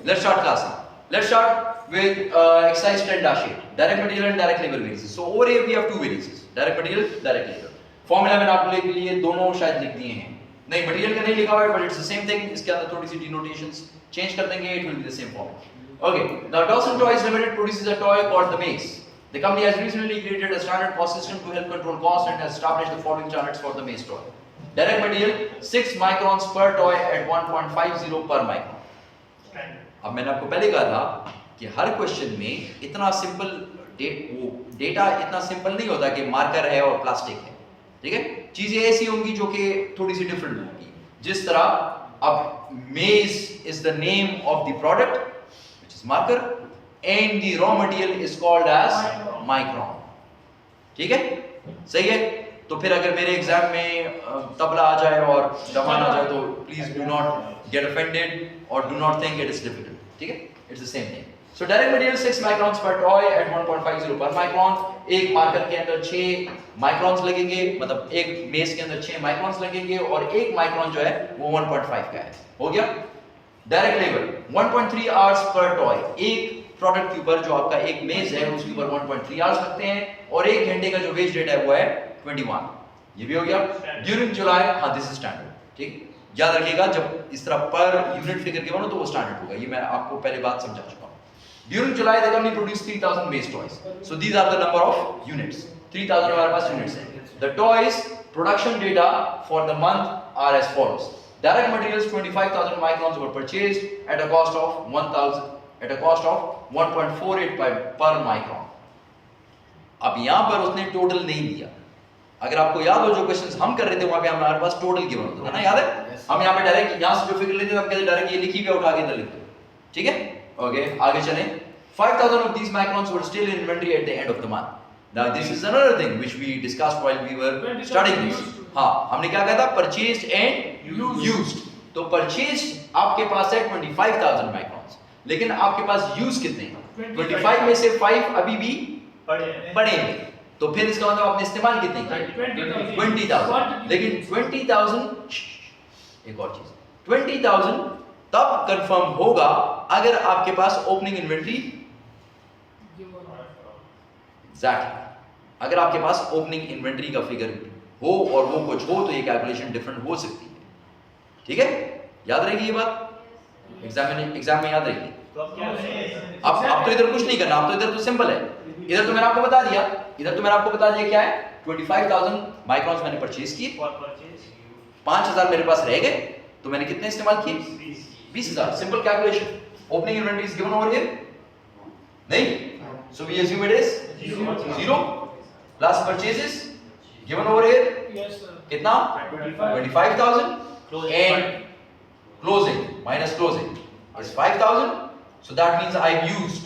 Let's start class now. Let's start with exercise 10-8, direct material and direct labor variances. So over here we have two variances, direct material, direct labor. Formula मैंने आप लोगों के लिए दोनों शायद लिख दिए हैं, नहीं मटेरियल का नहीं लिखा हुआ है, but it's the same thing. इसके अंदर थोड़ी सी denotations change कर देंगे, it will be the same formula. Okay, now Dawson Toys Limited produces a toy called the Mace. The company has recently created a standard cost system to help control cost and has established the following standards for the Mace toy. Direct material 6 microns per toy at 1.50 per micron. अब मैंने आपको पहले कहा था कि हर question में इतना simple data इतना सिंपल नहीं होता कि मार्कर है और प्लास्टिक है, ठीक है? चीजें ऐसी होंगी जो कि थोड़ी सी डिफरेंट होंगी. जिस तरह अब maze is the name of the product which is marker and the raw material is called as micron. ठीक है, सही है? तो फिर अगर मेरे एग्जाम में तबला आ जाए और दमान आ जाए तो please do not get offended और do not think it is difficult. ठीक है, it's the same thing. So direct material 6 microns पर टॉय एट 1.50 पर माइक्रॉन. एक मार्कर के अंदर 6 माइक्रॉन्स लगेंगे, मतलब एक मेस के अंदर 6 माइक्रॉन्स लगेंगे और एक माइक्रॉन जो है वो 1.5 का है. हो गया. Direct labour 1.3 hours per toy. एक प्रोडक्ट के ऊपर जो आपका एक मेज है उसके ऊपर 1.3 आवर्स लगते हैं और एक घंटे का जो वेज रेट है वो है 21. ये भी हो गया. ड्यूरिंग जुलाई, हाँ दिस इज स्टैंडर्ड. ठीक, याद रखिएगा जब इस तरह पर यूनिट फिगर के बनो तो वो स्टैंडर्ड होगा. ये मैं आपको पहले बात समझा चुका हूं. During July the company produce 3000 maze toys. So these are the number of units. 3000 हमारे पास यूनिट्स हैं. The toys production data for the month are as follows. Direct materials 25,000 microns were purchased at a cost of 1.48 per micron. अब यहाँ पर उसने total नहीं दिया. अगर आपको याद हो जो क्वेश्चंस हम कर रहे थे वहां पे हमारे पास टोटल गिवन होता था ना, याद है? हम यहाँ पे डायरेक्ट यहाँ से जो फिगर लेते थे हम कहते डायरेक्ट ये लिखी हुई उठा के इधर लिख दो. ठीक है, ओके आगे चलें. 5,000 of these microns were still in inventory at the end of the month. Now this is another thing which we discussed while we were studying this. हाँ, हमने क्या कहा था? Purchased and used. तो purchased आपके पास है 25,000 microns, लेकिन आपके पास यूज कितने हैं? 25 में से 5 अभी भी पड़े हैं. तो फिर इसका मतलब आपने इस्तेमाल कितने किए? 20,000. लेकिन 20,000 एक और चीज, 20,000 तब कंफर्म होगा अगर आपके पास ओपनिंग इन्वेंटरी एग्जैक्टली अगर आपके पास ओपनिंग इन्वेंटरी का फिगर हो और वो कुछ हो तो ये कैलकुलेशन डिफरेंट हो सकती है. ठीक है, याद रहेगी ये बात. एग्जाम में याद रहेगी. अब तो इधर कुछ नहीं करना. अब तो इधर तो सिंपल है. इधर तो मैंने आपको बता दिया. क्या है? 25,000 माइक्रॉन्स मैंने परचेज किए, 5,000 मेरे पास रह गए, तो मैंने कितने इस्तेमाल किए? 20,000. Simple calculation. Opening inventory is given over here, नहीं? So we assume it is 0 plus purchases given over here. Yes sir. कितना? 25,000 and closing minus closing is 5,000. So that means I've used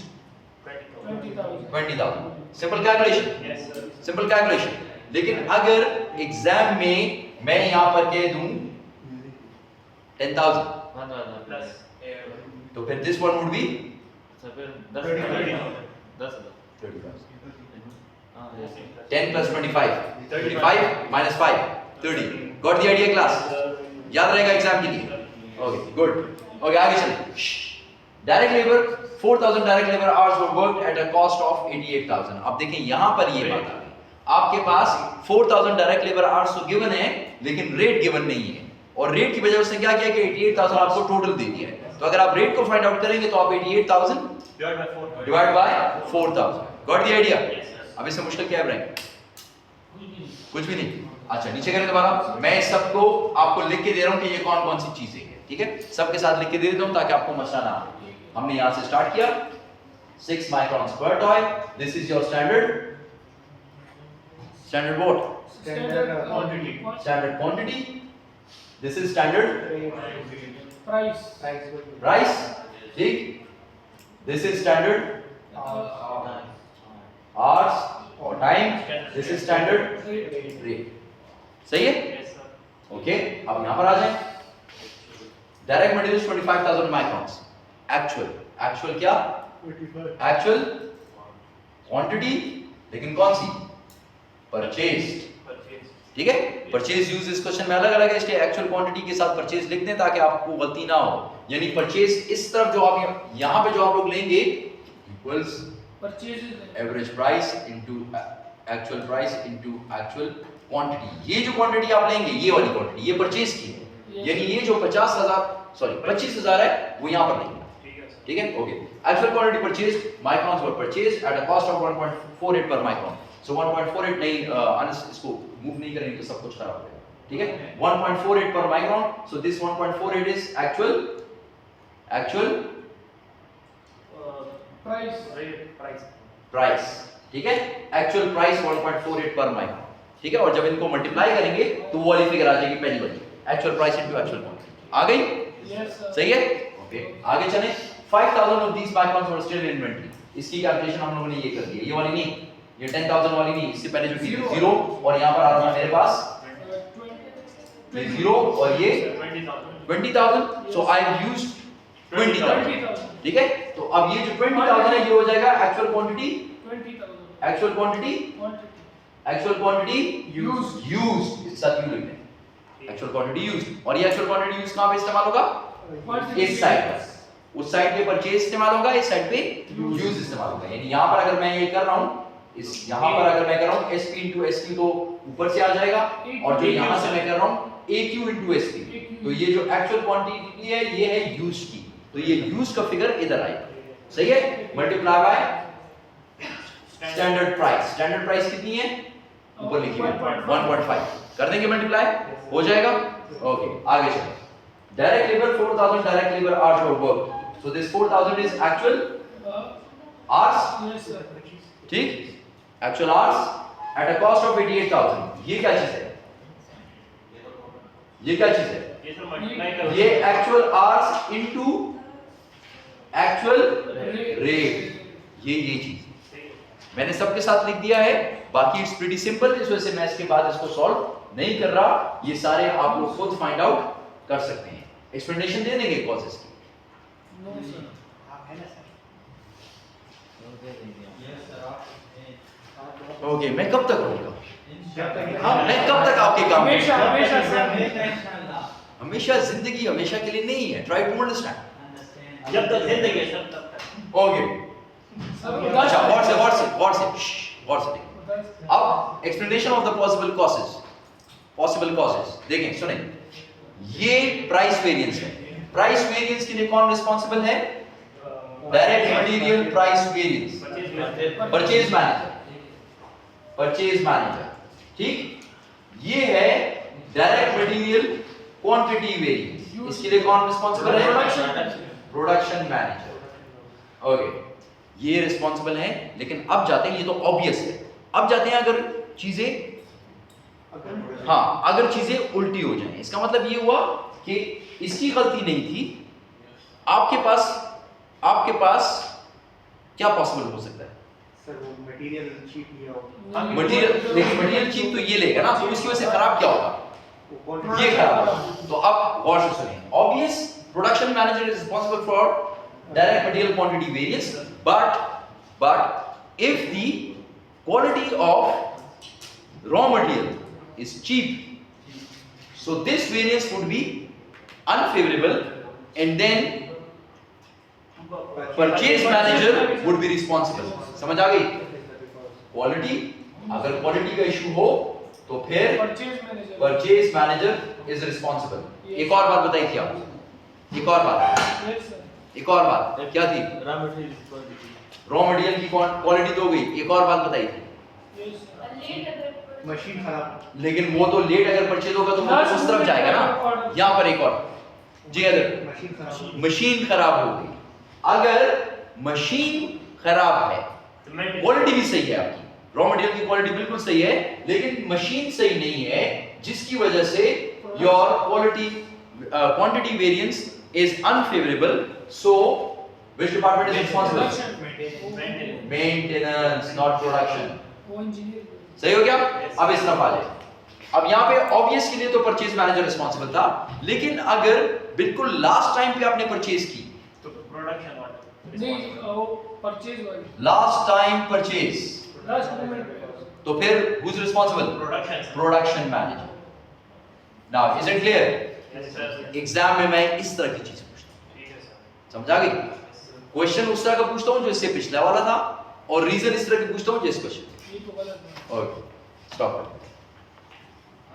20,000. Simple calculation. Yes sir. Simple calculation. लेकिन अगर exam में मैं यहाँ पर कह दूं 10,000 Plus तो फिर this one would be 30,000. 10 plus 25. 35 minus 5 30. Got the idea class? याद रहेगा एग्जाम के लिए. Okay good. ओके आगे चलें. Direct labour 4,000 direct labour hours were worked eight a cost of 88,000. अब देखें यहाँ पर ये बात आ गई. आपके पास 4,000 डायरेक्ट लेबर आवर्स तो गिवन है लेकिन रेट गिवन नहीं है, और रेट की वजह उसने क्या किया कि 88,000 आपको टोटल दे दिया है. तो अगर आप रेट को फाइंड आउट करेंगे तो आप 88,000 divide by 4,000. Got the idea? अब इससे मुश्किल क्या है ब्राइन? कुछ भी नहीं. अच्छा नीचे करें दोबारा. मैं इस सबको आपको लिख के दे रहा हूं कि ये कौन कौन सी चीजें हैं. ठीक है, सबके साथ लिख के दे देता हूं ताकि आपको मसला ना आए. हमने यहां से स्टार्ट किया 6 माइक्रॉन्स पर toy. This is your standard what? Standard quantity. This is standard price. ठीक, दिस इज स्टैंडर्ड आवर्स और time. This is standard rate. सही है? Yes sir. ओके, अब यहां पर आ जाएं. Direct material 25,000 microns. एक्चुअल क्या? एक्चुअल क्वांटिटी, लेकिन कौन सी? परचेज्ड. ठीक है, परचेज यूज इस क्वेश्चन में अलग अलग है, इसलिए एक्चुअल क्वांटिटी के साथ परचेज लिख दें ताकि आपको गलती ना हो. यानी परचेज इस तरफ जो आप यहाँ पे जो आप लोग लेंगे equals average price into actual price into actual quantity. ये जो क्वांटिटी आप लेंगे ये वाली क्वांटिटी ये परचेज की है, यानी ये जो 25,000 है वो यहाँ पर लेंगे। ठीक है, okay. Actual quantity purchase microns were purchase eight a cost of 1.48 पर माइक्रॉन। सो 1.48 नहीं इसको मूव नहीं करेंगे तो सब कुछ खराब हो जाएगा। ठीक है, 1.48 per micron. So this 1.48 is actual price. ठीक है, actual price 1.48 per micron. ठीक है, और जब इनको मल्टीप्लाई करेंगे तो वो वाली फिगर आ जाएगी पहली वाली, actual price into actual quantity। आ गई? Yes sir। सही है? ओके, आगे चलें। 5,000 of these microns were still in inventory। इसकी कैलकुलेशन हम लोगों ने ये कर दी है, ये वाली नहीं, ये 10,000 वाली नहीं, इससे पहले जो थी 0 और यहाँ पर आ रहा है मेरे पास 0 और ये 20,000। सो आई हैव यूज्ड 20,000। ठीक है, तो अब ये जो 20,000 है ये हो जाएगा actual quantity 20,000। Actual quantity used इस साथ यू लिखते हैं, एक्चुअल क्वांटिटी यूज्ड। और ये एक्चुअल क्वांटिटी यूज्ड कहां पे इस्तेमाल होगा? इस साइड पर, उस साइड पे परचेज इस्तेमाल होगा, इस साइड पे यूज इस्तेमाल होगा। यानी यहां पर अगर मैं ये कर रहा हूं, इस यहां पर अगर मैं कर रहा हूं SP into SQ तो ऊपर से आ जाएगा, और जो यहां से मैं कर रहा हूं AQ into SQ, तो ये जो एक्चुअल क्वांटिटी है ये है यूज की, तो ये यूज का फिगर इधर आएगा। सही है, multiply by standard price. Standard price कितनी है? ऊपर लिखिए 1.5 कर देंगे, मल्टीप्लाई हो जाएगा। ओके, आगे चलो। Direct labour 4,000 direct labour hours for work. So this 4,000 is actual hours. ठीक, actual hours at a cost of 88,000। ये क्या चीज है? ये क्या चीज है? ये actual hours into actual rate. ये चीज मैंने सबके साथ लिख दिया है, बाकी इट्स प्रीटी सिंपल। इस वजह से मैं इसके बाद इसको सॉल्व नहीं कर रहा, ये सारे आप लोग खुद फाइंड आउट कर सकते हैं। एक्सप्लेनेशन दे देंगे कॉजेस की? ओके, मैं कब तक रहूंगा? हाँ, मैं कब तक आपके काम में? हमेशा जिंदगी हमेशा के लिए नहीं है। Try to understand. जब तक जिंदगी है तब तक। ओके, अच्छा, और से अब explanation of the possible causes देखें, सुने। ये प्राइस वेरिएंस है। प्राइस वेरिएंस के लिए कौन रिस्पांसिबल है? Direct material price variance, purchase manager. ठीक, ये है डायरेक्ट मटेरियल क्वांटिटी वेरिएंस। इसके लिए कौन रिस्पांसिबल है? Production manager. ओके, ये रिस्पांसिबल है। लेकिन अब जाते हैं, ये तो ऑब्वियस है, अब जाते हैं अगर चीजें अगर चीजें उल्टी हो जाएं। इसका मतलब ये हुआ कि इसकी गलती नहीं थी, आपके पास क्या पॉसिबल हो सकता है? सर वो मटेरियल चीप लिया हो। मटेरियल चीप तो ये लेगा ना, तो इसकी वजह से खराब क्या होगा? ये खराब होगा। तो अब गौर से सुनिए, obvious production manager is responsible for direct material quantity variance, but if the quality of raw material is cheap, so this variance would be unfavorable, and then purchase manager would be responsible। समझ आ गई? Quality, अगर quality का issue हो तो फिर purchase manager is responsible. एक और बात बताई थी आपको, एक और बात क्या थी? रॉ मटेरियल की क्वालिटी तो हो गई, एक और बात बताई थी, मशीन खराब। लेकिन वो तो लेट अगर परचेज होगा तो वो उस तरफ जाएगा ना। यहाँ पर एक और जी, अगर मशीन खराब हो गई, अगर मशीन खराब है, क्वालिटी भी सही है आपकी, रॉ मटेरियल की क्वालिटी बिल्कुल सही है, लेकिन मशीन सही नहीं है, जिसकी वजह से your quantity variance is unfavorable, so which department is responsible? Maintenance, not production। सही हो गया? अब इस तरफ आ जाए। अब यहाँ पे ऑब्वियस के लिए तो परचेज मैनेजर रिस्पांसिबल था, लेकिन अगर बिल्कुल लास्ट टाइम पे आपने परचेज की तो प्रोडक्शन वाला नहीं, वो परचेज वाली last time purchase, last moment तो फिर who is responsible? Production manager. Now is it clear? Exam में मैं इस तरह की चीज पूछता हूं, समझा गई? क्वेश्चन उस तरह का पूछता हूं जो इससे पिछला वाला था और रीजन इस तरह के पूछता हूं जिस क्वेश्चन। ये तो गलत है। Okay stop.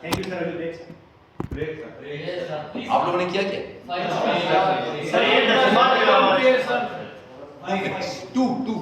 Thank you sir, अभी ब्रेक आप लोगों ने किया क्या? सर ये 10 मार्क सर 2 2